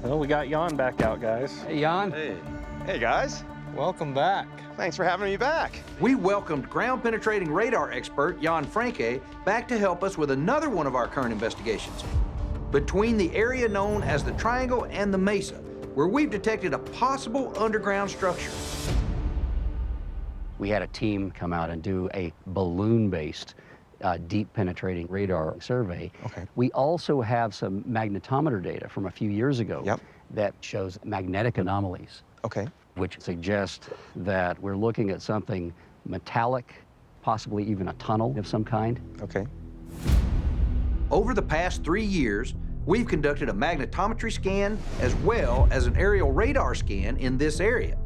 Well, we got Jan back out, guys. Hey, Jan. Hey. Hey, guys. Welcome back. Thanks for having me back. We welcomed ground-penetrating radar expert Jan Franke back to help us with another one of our current investigations. Between the area known as the Triangle and the Mesa, where we've detected a possible underground structure. We had a team come out and do a balloon-based deep penetrating radar survey. Okay. We also have some magnetometer data from a few years ago Yep. that shows magnetic anomalies, Okay. which suggest that we're looking at something metallic, possibly even a tunnel of some kind. Okay. Over the past 3 years, we've conducted a magnetometry scan as well as an aerial radar scan in this area.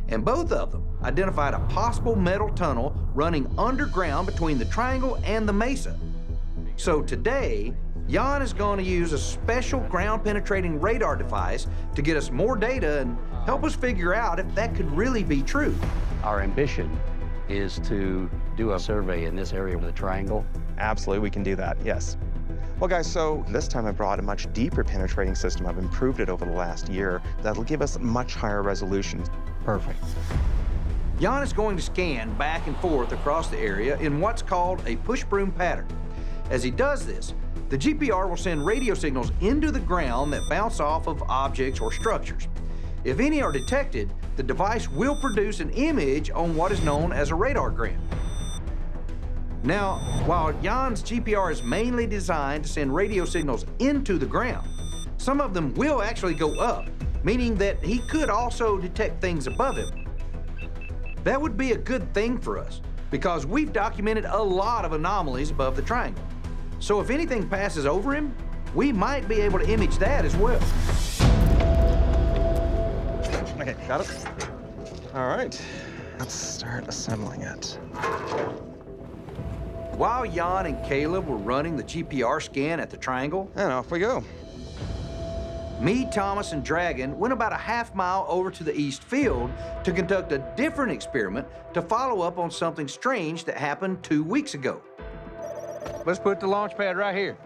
And both of them identified a possible metal tunnel running underground between the Triangle and the Mesa. So today, Jan is going to use a special ground-penetrating radar device to get us more data and help us figure out if that could really be true. Our ambition is to do a survey in this area of the Triangle. Absolutely, we can do that, yes. Well, guys, so this time I brought a much deeper penetrating system. I've improved it over the last year. That'll give us much higher resolution. Perfect. Jan is going to scan back and forth across the area in what's called a push broom pattern. As he does this, the GPR will send radio signals into the ground that bounce off of objects or structures. If any are detected, the device will produce an image on what is known as a radargram. Now, while Jan's GPR is mainly designed to send radio signals into the ground, some of them will actually go up, meaning that he could also detect things above him. That would be a good thing for us, because we've documented a lot of anomalies above the Triangle. So if anything passes over him, we might be able to image that as well. Okay, got it? All right, let's start assembling it. While Jan and Caleb were running the GPR scan at the Triangle, And off we go. me, Thomas, and Dragon went about a half-mile over to the east field to conduct a different experiment to follow up on something strange that happened 2 weeks ago. Let's put the launch pad right here.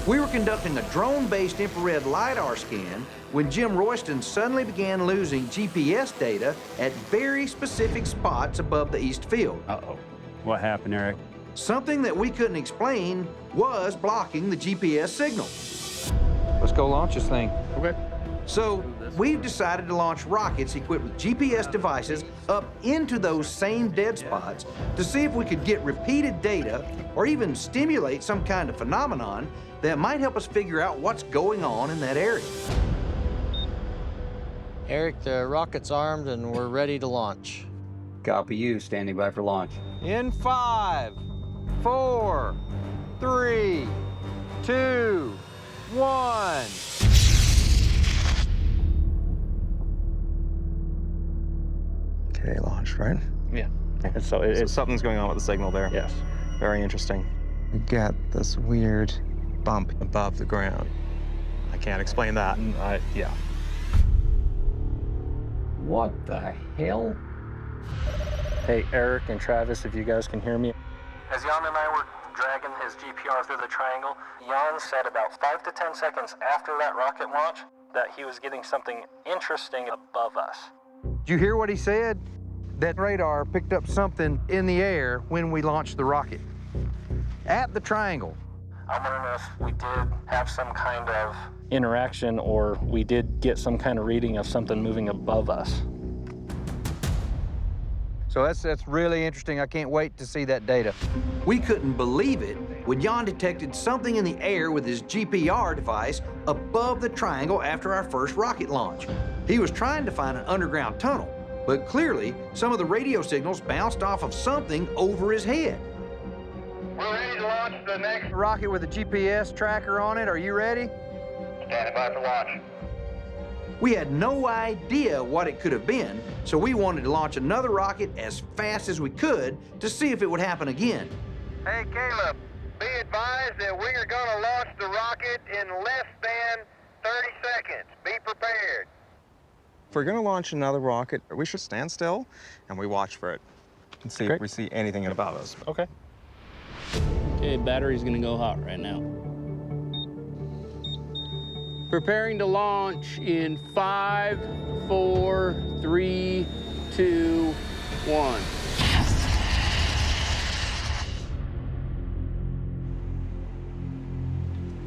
We were conducting a drone-based infrared Lidar scan when Jim Royston suddenly began losing GPS data at very specific spots above the east field. Uh-oh. What happened, Eric? Something that we couldn't explain was blocking the GPS signal. Let's go launch this thing. Okay. So we've decided to launch rockets equipped with GPS devices up into those same dead spots to see if we could get repeated data or even stimulate some kind of phenomenon that might help us figure out what's going on in that area. Eric, the rocket's armed and we're ready to launch. Copy you, standing by for launch. In 5, 4, 3, 2, 1. Okay, launched, right? Yeah. Okay. And so So something's going on with the signal there. yes. Very interesting. We get this weird bump above the ground. I can't explain that. Yeah. What the hell? Hey, Eric and Travis, if you guys can hear me. As Jan and I were dragging his GPR through the Triangle, Jan said about 5 to 10 seconds after that rocket launch that he was getting something interesting above us. Did you hear what he said? That radar picked up something in the air when we launched the rocket. At the Triangle. I'm wondering if we did have some kind of Interaction, or we did get some kind of reading of something moving above us. So that's really interesting. I can't wait to see that data. We couldn't believe it when Jan detected something in the air with his GPR device above the Triangle after our first rocket launch. He was trying to find an underground tunnel, but clearly some of the radio signals bounced off of something over his head. We're ready to launch the next. Rocket with a GPS tracker on it. Are you ready? Standing by for launch. We had no idea what it could have been, so we wanted to launch another rocket as fast as we could to see if it would happen again. Hey, Caleb, be advised that we are going to launch the rocket in less than 30 seconds. Be prepared. If we're going to launch another rocket, we should stand still and we watch for it and see Okay. if we see anything above us. Okay. Okay, battery's gonna go hot right now. Preparing to launch in 5, 4, 3, 2, 1.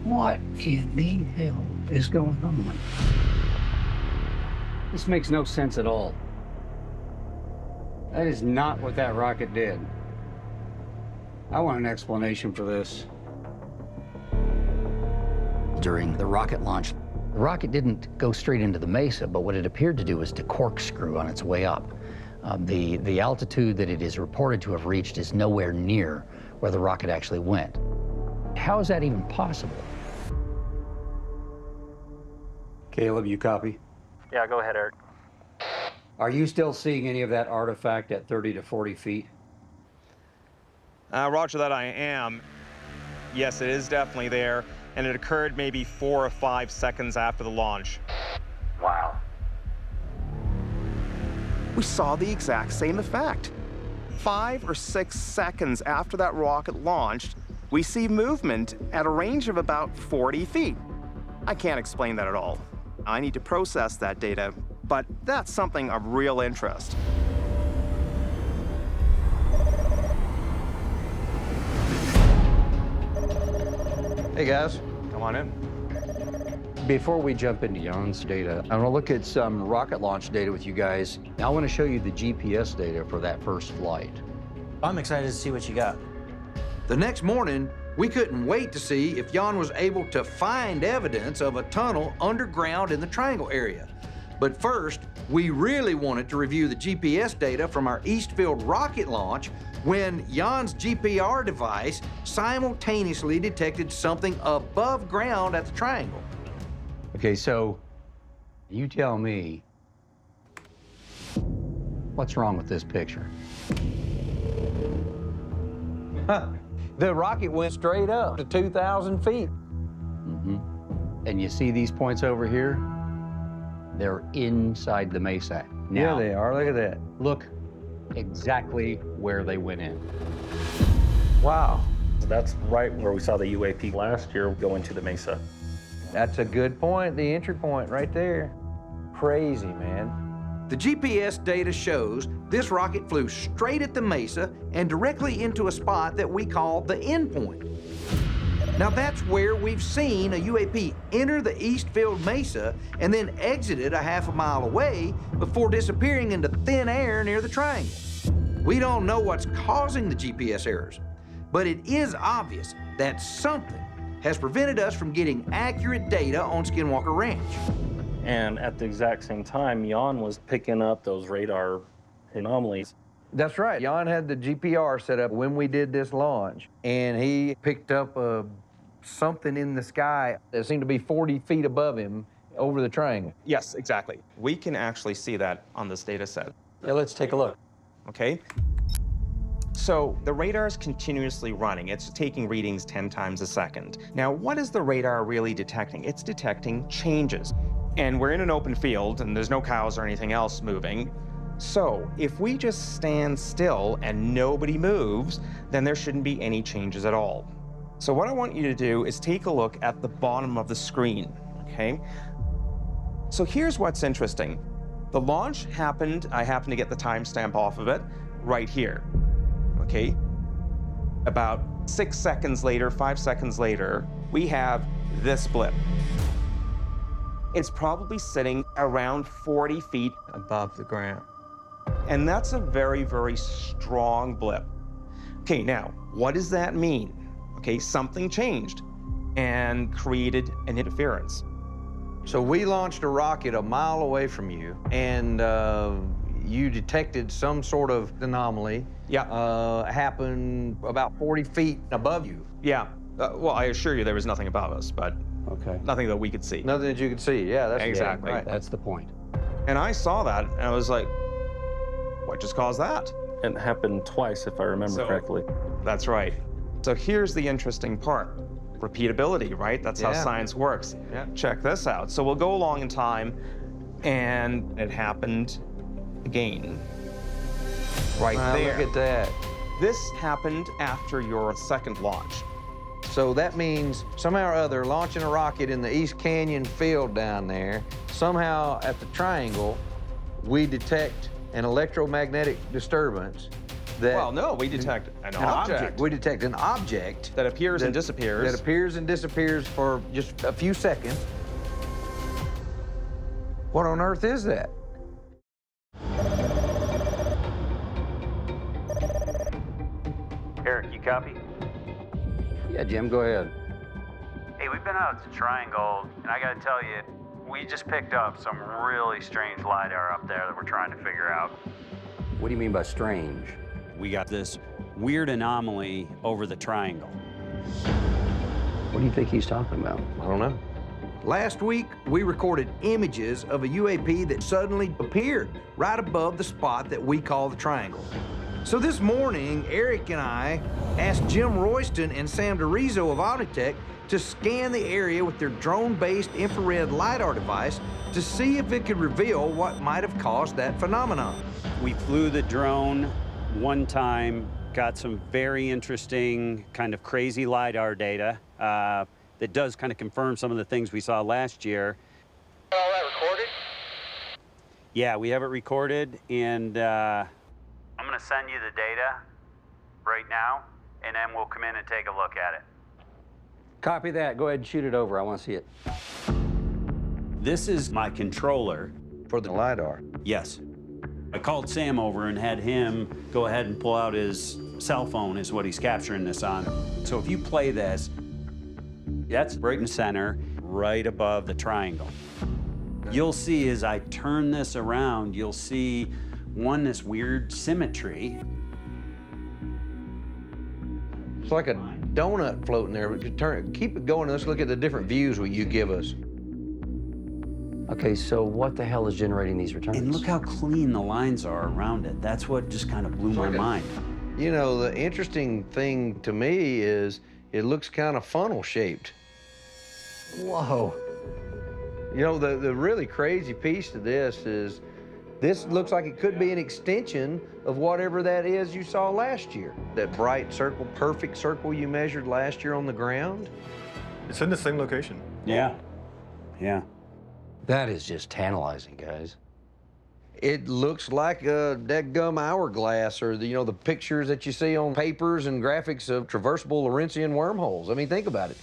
What in the hell is going on? This makes no sense at all. That is not what that rocket did. I want an explanation for this. During the rocket launch, the rocket didn't go straight into the mesa, but what it appeared to do was to corkscrew on its way up. The altitude that it is reported to have reached is nowhere near where the rocket actually went. How is that even possible? Caleb, you copy? Yeah, go ahead, Eric. Are you still seeing any of that artifact at 30 to 40 feet? Roger that, I am. Yes, it is definitely there, and it occurred maybe 4 or 5 seconds after the launch. Wow. We saw the exact same effect. 5 or 6 seconds after that rocket launched, we see movement at a range of about 40 feet. I can't explain that at all. I need to process that data, but that's something of real interest. Hey guys, Come on in. Before we jump into Jan's data, I want to look at some rocket launch data with you guys. I want to show you the GPS data for that first flight. I'm excited to see what you got. The next morning, we couldn't wait to see if Jan was able to find evidence of a tunnel underground in the triangle area. But first, we really wanted to review the GPS data from our Eastfield rocket launch when Jan's GPR device simultaneously detected something above ground at the triangle. Okay, so you tell me, what's wrong with this picture? the rocket went straight up to 2,000 feet. And you see these points over here? They're inside the mesa. Now, Yeah, they are. Look at that. look exactly where they went in. Wow. That's right where we saw the UAP last year go into the mesa. That's a good point. The entry point right there. Crazy, man. The GPS data shows this rocket flew straight at the mesa and directly into a spot that we call the endpoint. Now that's where we've seen a UAP enter the Eastfield Mesa and then exited a half a mile away before disappearing into thin air near the triangle. We don't know what's causing the GPS errors, but it is obvious that something has prevented us from getting accurate data on Skinwalker Ranch. And at the exact same time, Jan was picking up those radar anomalies. That's right. Jan had the GPR set up when we did this launch, and he picked up something in the sky that seemed to be 40 feet above him over the triangle. Yes, exactly. We can actually see that on this data set. Yeah, let's take a look. Okay? So the radar is continuously running. It's taking readings 10 times a second. Now, what is the radar really detecting? It's detecting changes. And we're in an open field, and there's no cows or anything else moving. So if we just stand still and nobody moves, then there shouldn't be any changes at all. So what I want you to do is take a look at the bottom of the screen, okay? So here's what's interesting. The launch happened, I happen to get the timestamp off of it, right here, okay? About 6 seconds later, 5 seconds later, we have this blip. It's probably sitting around 40 feet Above the ground. and that's a very, very strong blip. Okay, now, what does that mean? Okay, something changed and created an interference. So we launched a rocket a mile away from you, and you detected some sort of anomaly. Yeah. Happened about 40 feet above you. Yeah, well, I assure you there was nothing above us, but Okay. nothing that we could see. Nothing that you could see. Yeah, that's Exactly. right. That's the point. And I saw that, and I was like, what just caused that? It happened twice, if I remember correctly. That's right. So here's the interesting part. Repeatability, right? That's how Yeah. science works. Yeah. Check this out. So we'll go along in time, and it happened again. Right Wow, there. look at that. This happened after your second launch. So that means somehow or other launching a rocket in the East Canyon field down there, somehow at the triangle, we detect an electromagnetic disturbance that... Well, no, we detect an object. We detect an object that appears and disappears. That appears and disappears for just a few seconds. What on earth is that? Eric, you copy? Yeah, Jim, go ahead. Hey, we've been out at the Triangle, and I gotta tell you, we just picked up some really strange LiDAR up there that we're trying to figure out. What do you mean by strange? We got this weird anomaly over the Triangle. What do you think he's talking about? I don't know. Last week, we recorded images of a UAP that suddenly appeared right above the spot that we call the Triangle. So this morning, Eric and I asked Jim Royston and Sam DeRizo of Omnitech to scan the area with their drone-based infrared LiDAR device to see if it could reveal what might have caused that phenomenon. We flew the drone one time, got some very interesting, kind of crazy LiDAR data that does kind of confirm some of the things we saw last year. All that recorded? Yeah, we have it recorded, and I'm gonna send you the data right now, and then we'll come in and take a look at it. Copy that. Go ahead and shoot it over. I want to see it. this is my controller. For the LiDAR? Yes. I called Sam over and had him go ahead and pull out his cell phone, is what he's capturing this on. So if you play this, that's right in the center, right above the triangle. You'll see as I turn this around, you'll see this weird symmetry. It's like a donut floating there, but keep it going. Let's look at the different views you give us. Okay, so what the hell is generating these returns? And look how clean the lines are around it. That's what just kind of blew my mind. You know, the interesting thing to me is it looks kind of funnel-shaped. Whoa. You know, the really crazy piece to this is this looks like it could be an extension of whatever that is you saw last year. That bright circle, perfect circle you measured last year on the ground. It's in the same location. Yeah, yeah. That is just tantalizing, guys. It looks like a dead-gum hourglass, or the pictures that you see on papers and graphics of traversable Lorentzian wormholes. I mean, think about it.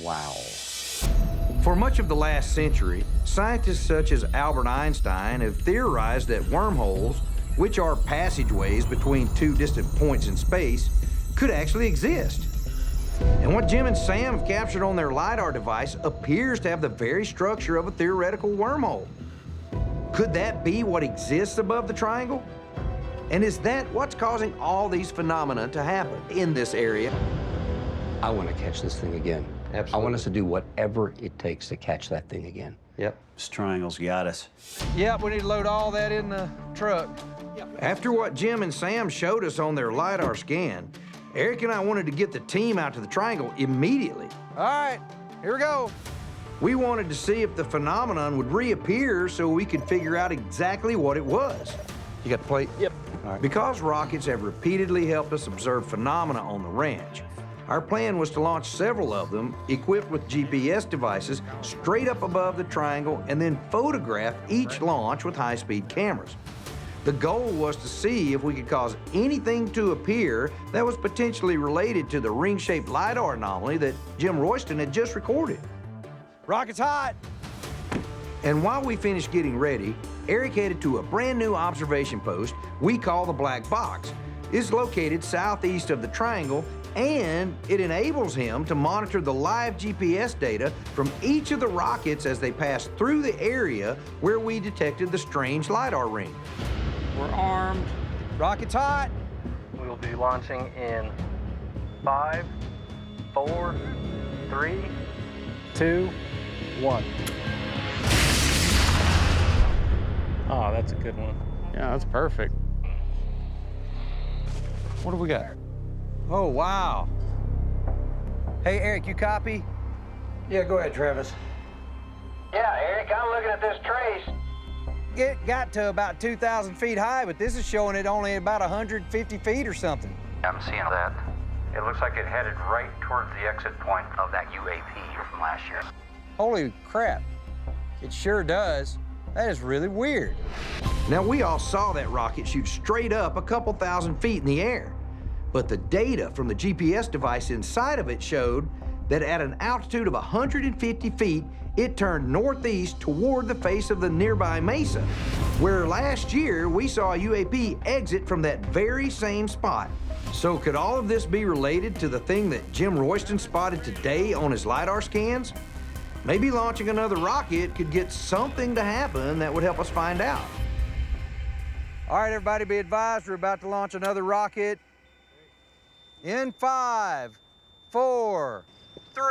Wow. For much of the last century, scientists such as Albert Einstein have theorized that wormholes, which are passageways between two distant points in space, could actually exist. And what Jim and Sam have captured on their LiDAR device appears to have the very structure of a theoretical wormhole. Could that be what exists above the triangle? And is that what's causing all these phenomena to happen in this area? I want to catch this thing again. Absolutely. I want us to do whatever it takes to catch that thing again. Yep. This triangle's got us. Yep, we need to load all that in the truck. After what Jim and Sam showed us on their LiDAR scan, Eric and I wanted to get the team out to the triangle immediately. All right, here we go. We wanted to see if the phenomenon would reappear so we could figure out exactly what it was. You got the plate? Yep. All right. Because rockets have repeatedly helped us observe phenomena on the ranch, our plan was to launch several of them, equipped with GPS devices, straight up above the triangle, and then photograph each launch with high-speed cameras. The goal was to see if we could cause anything to appear that was potentially related to the ring-shaped LiDAR anomaly that Jim Royston had just recorded. Rocket's hot! And while we finished getting ready, Eric headed to a brand new observation post we call the Black Box. It's located southeast of the triangle, and it enables him to monitor the live GPS data from each of the rockets as they pass through the area where we detected the strange LiDAR ring. We're armed. Rocket's hot! We will be launching in 5, 4, 3, 2, 1. Oh, that's a good one. Yeah, that's perfect. What have we got? Oh, wow. Hey, Eric, you copy? Yeah, go ahead, Travis. Yeah, Eric, I'm looking at this trace. It got to about 2,000 feet high, but this is showing it only about 150 feet or something. I'm seeing that. It looks like it headed right towards the exit point of that UAP from last year. Holy crap. It sure does. That is really weird. Now, we all saw that rocket shoot straight up a couple thousand feet in the air. But the data from the GPS device inside of it showed that at an altitude of 150 feet, it turned northeast toward the face of the nearby mesa, where last year we saw a UAP exit from that very same spot. So could all of this be related to the thing that Jim Royston spotted today on his Lidar scans? Maybe launching another rocket could get something to happen that would help us find out. All right, everybody, be advised, we're about to launch another rocket. In 5, 4, 3,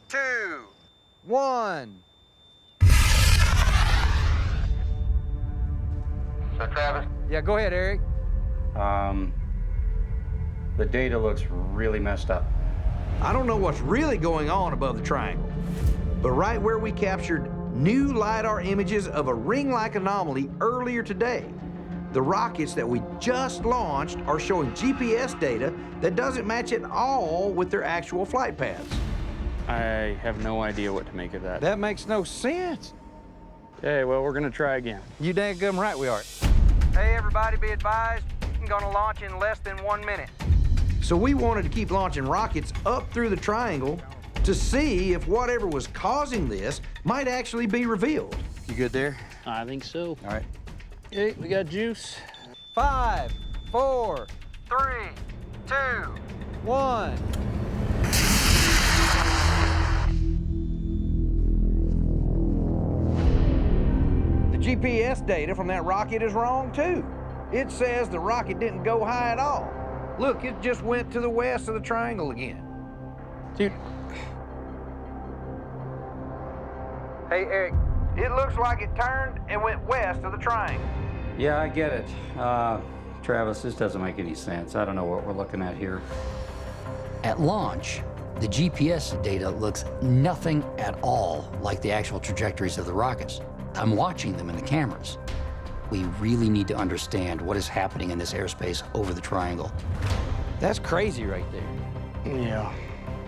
2, 1. So, Travis? Yeah, go ahead, Eric. The data looks really messed up. I don't know what's really going on above the triangle, but right where we captured new LiDAR images of a ring-like anomaly earlier today, the rockets that we just launched are showing GPS data that doesn't match at all with their actual flight paths. I have no idea what to make of that. That makes no sense. Okay, well, we're gonna try again. You dang right we are. Hey, everybody, be advised, we're gonna launch in less than 1 minute. So we wanted to keep launching rockets up through the triangle to see if whatever was causing this might actually be revealed. You good there? I think so. All right. Okay, we got juice. 5, 4, 3, 2, 1. The GPS data from that rocket is wrong too. It says the rocket didn't go high at all. Look, it just went to the west of the triangle again. Dude. Hey, Eric, it looks like it turned and went west of the triangle. Yeah, I get it. Travis, this doesn't make any sense. I don't know what we're looking at here. At launch, the GPS data looks nothing at all like the actual trajectories of the rockets. I'm watching them in the cameras. We really need to understand what is happening in this airspace over the triangle. That's crazy right there. Yeah.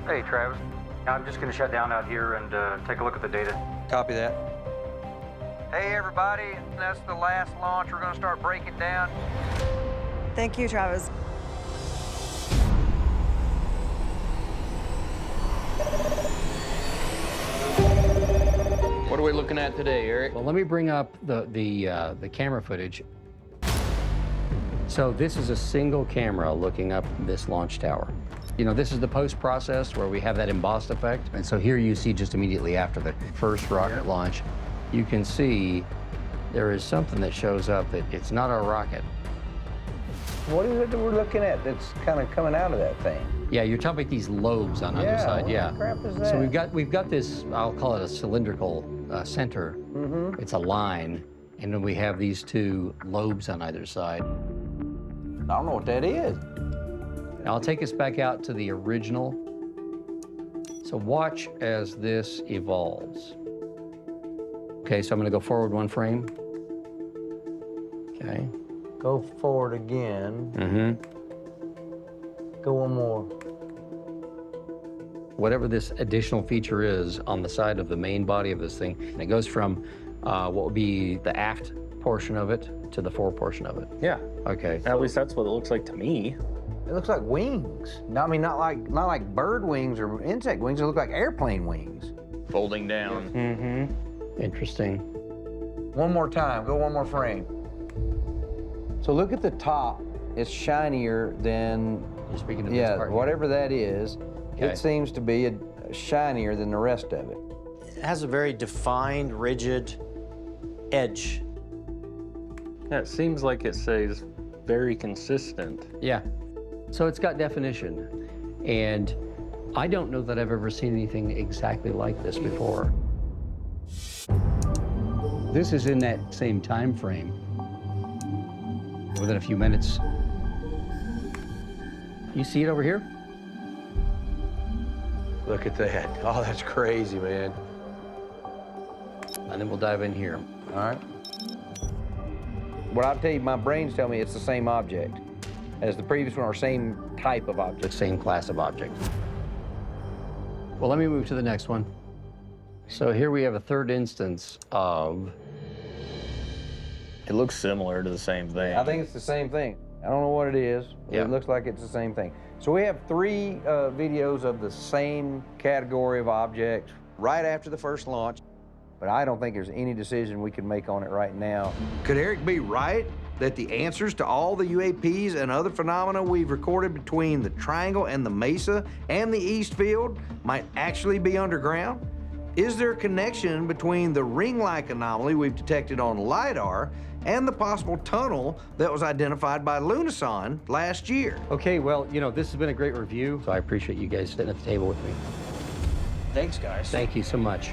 Hey, Travis. I'm just gonna shut down out here and take a look at the data. Copy that. Hey, everybody, that's the last launch. We're gonna start breaking down. Thank you, Travis. What are we looking at today, Eric? Well, let me bring up the camera footage. So this is a single camera looking up this launch tower. You know, this is the post-process where we have that embossed effect. And so here you see just immediately after the first rocket launch, you can see there is something that shows up that it's not our rocket. What is it that we're looking at that's kind of coming out of that thing? Yeah, you're talking about these lobes on either side, what yeah. the crap is that? So we've got this, I'll call it a cylindrical center. Mm-hmm. It's a line, and then we have these two lobes on either side. I don't know what that is. Now I'll take us back out to the original. So watch as this evolves. Okay, so I'm gonna go forward 1 frame. Okay. Go forward again. Mm-hmm. Go one more. Whatever this additional feature is on the side of the main body of this thing, and it goes from what would be the aft portion of it to the fore portion of it. Yeah. Okay. At least that's what it looks like to me. It looks like wings. No, I mean, not like bird wings or insect wings. It look like airplane wings. Folding down. Mm-hmm. Interesting. One more time. Go one more frame. So look at the top. It's shinier than, You're speaking of this part here. whatever that is. Okay. It seems to be shinier than the rest of it. It has a very defined, rigid edge. Yeah, it seems like it stays very consistent. Yeah. So it's got definition. And I don't know that I've ever seen anything exactly like this before. This is in that same time frame. Within a few minutes. You see it over here? Look at that. Oh, that's crazy, man. And then we'll dive in here. All right. What I'll tell you, my brain's telling me it's the same object. as the previous one, or same type of object? The same class of object. Well, let me move to the next one. So here we have a third instance of... It looks similar to the same thing. I think it's the same thing. I don't know what it is, but Yeah. it looks like it's the same thing. So we have 3 videos of the same category of object right after the first launch, but I don't think there's any decision we can make on it right now. Could Eric be right that the answers to all the UAPs and other phenomena we've recorded between the Triangle and the Mesa and the East Field might actually be underground? Is there a connection between the ring-like anomaly we've detected on Lidar and the possible tunnel that was identified by Lunason last year? Okay, well, you know, this has been a great review, so I appreciate you guys sitting at the table with me. Thanks, guys. Thank you so much.